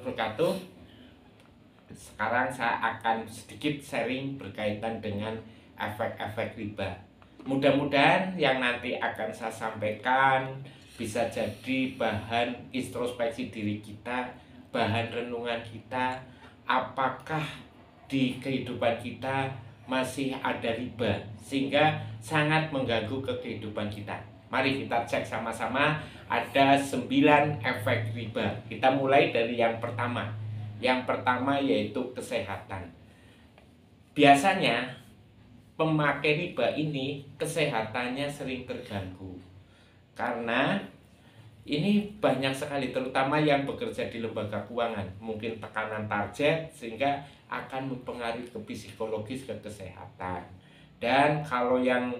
wabarakatuh. Sekarang saya akan sedikit sharing berkaitan dengan efek-efek riba. Mudah-mudahan yang nanti akan saya sampaikan bisa jadi bahan introspeksi diri kita, bahan renungan kita, apakah di kehidupan kita masih ada riba sehingga sangat mengganggu ke kehidupan kita. Mari kita cek sama-sama, ada 9 efek riba. Kita mulai dari yang pertama. Yang pertama yaitu kesehatan. Biasanya pemakai riba ini kesehatannya sering terganggu. Karena ini banyak sekali, terutama yang bekerja di lembaga keuangan, mungkin tekanan target sehingga akan mempengaruhi ke psikologis, ke kesehatan. Dan kalau yang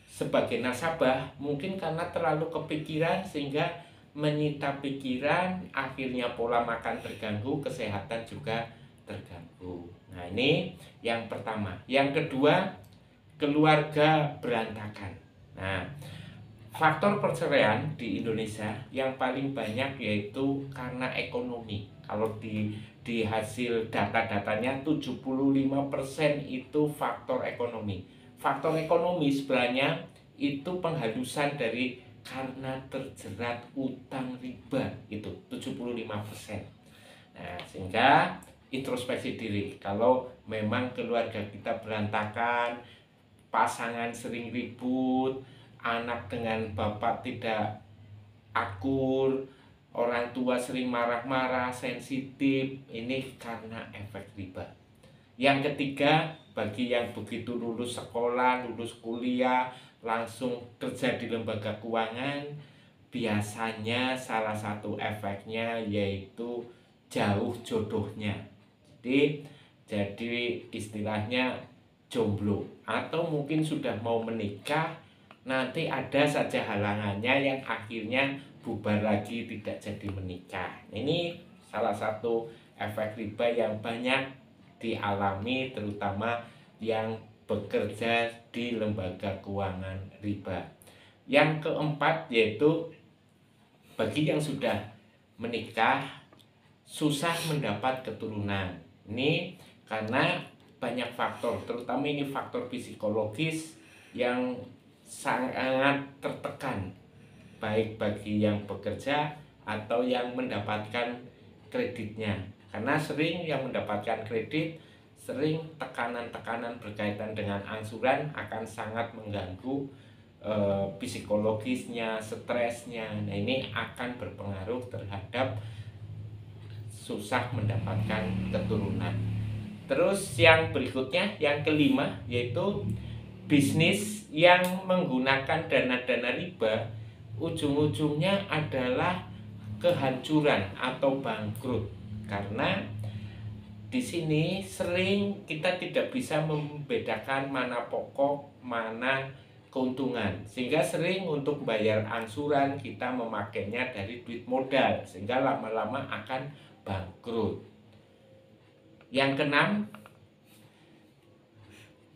sebagai nasabah mungkin karena terlalu kepikiran sehingga menyita pikiran, akhirnya pola makan terganggu, kesehatan juga terganggu. Nah, ini yang pertama. Yang kedua, keluarga berantakan. Nah, faktor perceraian di Indonesia yang paling banyak yaitu karena ekonomi. Kalau di hasil data-datanya 75% itu faktor ekonomi. Faktor ekonomi sebenarnya itu penghalusan dari karena terjerat utang riba, itu 75%. Nah, sehingga introspeksi diri. Kalau memang keluarga kita berantakan, pasangan sering ribut, anak dengan bapak tidak akur, orang tua sering marah-marah, sensitif, ini karena efek riba. Yang ketiga, bagi yang begitu lulus sekolah, lulus kuliah, langsung kerja di lembaga keuangan, biasanya salah satu efeknya yaitu jauh jodohnya. Jadi istilahnya jomblo, atau mungkin sudah mau menikah, nanti ada saja halangannya yang akhirnya bubar lagi, tidak jadi menikah. Ini salah satu efek riba yang banyak dialami terutama yang bekerja di lembaga keuangan riba. Yang keempat yaitu bagi yang sudah menikah susah mendapat keturunan. Ini karena banyak faktor, terutama ini faktor psikologis yang sangat tertekan, baik bagi yang bekerja atau yang mendapatkan kreditnya. Karena sering yang mendapatkan kredit, sering tekanan-tekanan berkaitan dengan angsuran akan sangat mengganggu psikologisnya, stresnya. Nah, ini akan berpengaruh terhadap susah mendapatkan keturunan. Terus yang berikutnya, yang kelima, yaitu bisnis yang menggunakan dana-dana riba, ujung-ujungnya adalah kehancuran atau bangkrut. Karena di sini sering kita tidak bisa membedakan mana pokok, mana keuntungan, sehingga sering untuk bayar angsuran kita memakainya dari duit modal, sehingga lama-lama akan bangkrut. Yang keenam,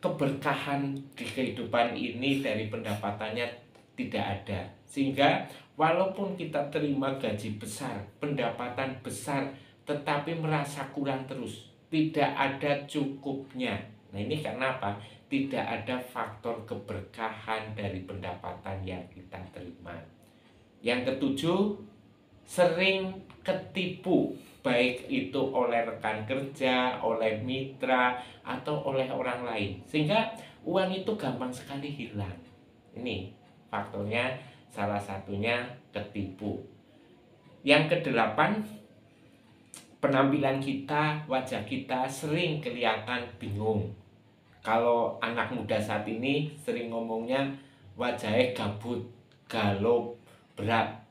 keberkahan di kehidupan ini dari pendapatannya tidak ada, sehingga walaupun kita terima gaji besar, pendapatan besar, tetapi merasa kurang terus, tidak ada cukupnya. Nah, ini karena apa? Tidak ada faktor keberkahan dari pendapatan yang kita terima. Yang ketujuh, sering ketipu, baik itu oleh rekan kerja, oleh mitra, atau oleh orang lain, sehingga uang itu gampang sekali hilang. Ini faktornya, salah satunya ketipu. Yang kedelapan, penampilan kita, wajah kita sering kelihatan bingung. Kalau anak muda saat ini sering ngomongnya wajahnya gabut, galau berat,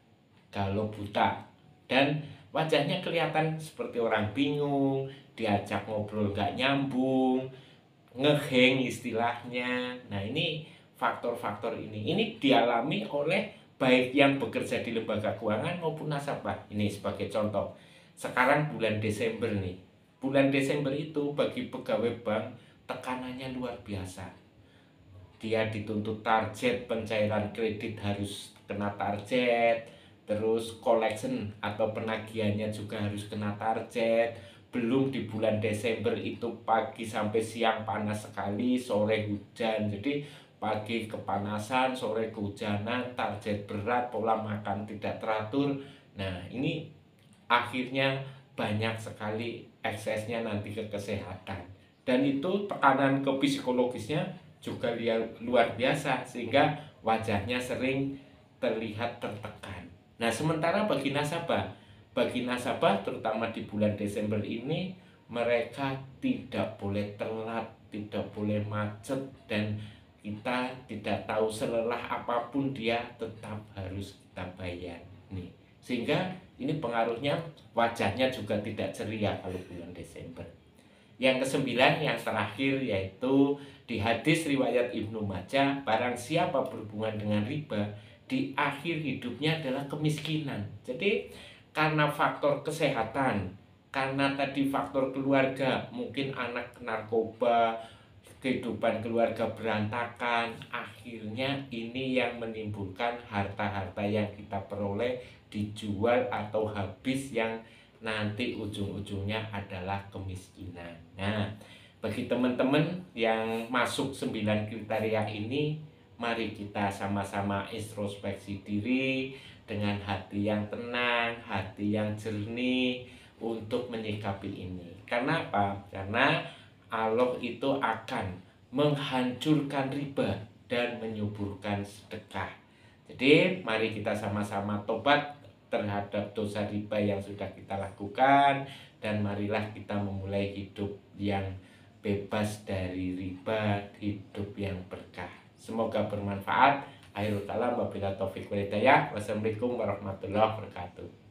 galau buta, dan wajahnya kelihatan seperti orang bingung, diajak ngobrol gak nyambung, ngeheng istilahnya. Nah, ini faktor-faktor ini dialami oleh baik yang bekerja di lembaga keuangan maupun nasabah. Ini sebagai contoh, sekarang bulan Desember nih, bulan Desember itu bagi pegawai bank tekanannya luar biasa. Dia dituntut target pencairan kredit harus kena target, terus collection atau penagihannya juga harus kena target. Belum di bulan Desember itu pagi sampai siang panas sekali, sore hujan. Jadi pagi kepanasan, sore kehujanan, target berat, pola makan tidak teratur. Nah, ini akhirnya banyak sekali eksesnya nanti ke kesehatan. Dan itu tekanan ke psikologisnya juga luar biasa, sehingga wajahnya sering terlihat tertekan. Nah, sementara bagi nasabah terutama di bulan Desember ini, mereka tidak boleh telat, tidak boleh macet, dan kita tidak tahu selelah apapun dia tetap harus kita bayar nih. Sehingga ini pengaruhnya wajahnya juga tidak ceria kalau bulan Desember. Yang kesembilan, yang terakhir, yaitu di hadis riwayat Ibnu Majah, barang siapa berhubungan dengan riba, di akhir hidupnya adalah kemiskinan. Jadi karena faktor kesehatan, karena tadi faktor keluarga, mungkin anak narkoba, kehidupan keluarga berantakan, akhirnya ini yang menimbulkan harta-harta yang kita peroleh dijual atau habis, yang nanti ujung-ujungnya adalah kemiskinan. Nah, bagi teman-teman yang masuk 9 kriteria ini, mari kita sama-sama introspeksi diri dengan hati yang tenang, hati yang jernih untuk menyikapi ini. Karena apa? Karena Allah itu akan menghancurkan riba dan menyuburkan sedekah. Jadi mari kita sama-sama tobat terhadap dosa riba yang sudah kita lakukan, dan marilah kita memulai hidup yang bebas dari riba, hidup yang berkah. Semoga bermanfaat. Akhirul kalam, wabillahi taufiq wal hidayah. Wassalamualaikum warahmatullahi wabarakatuh.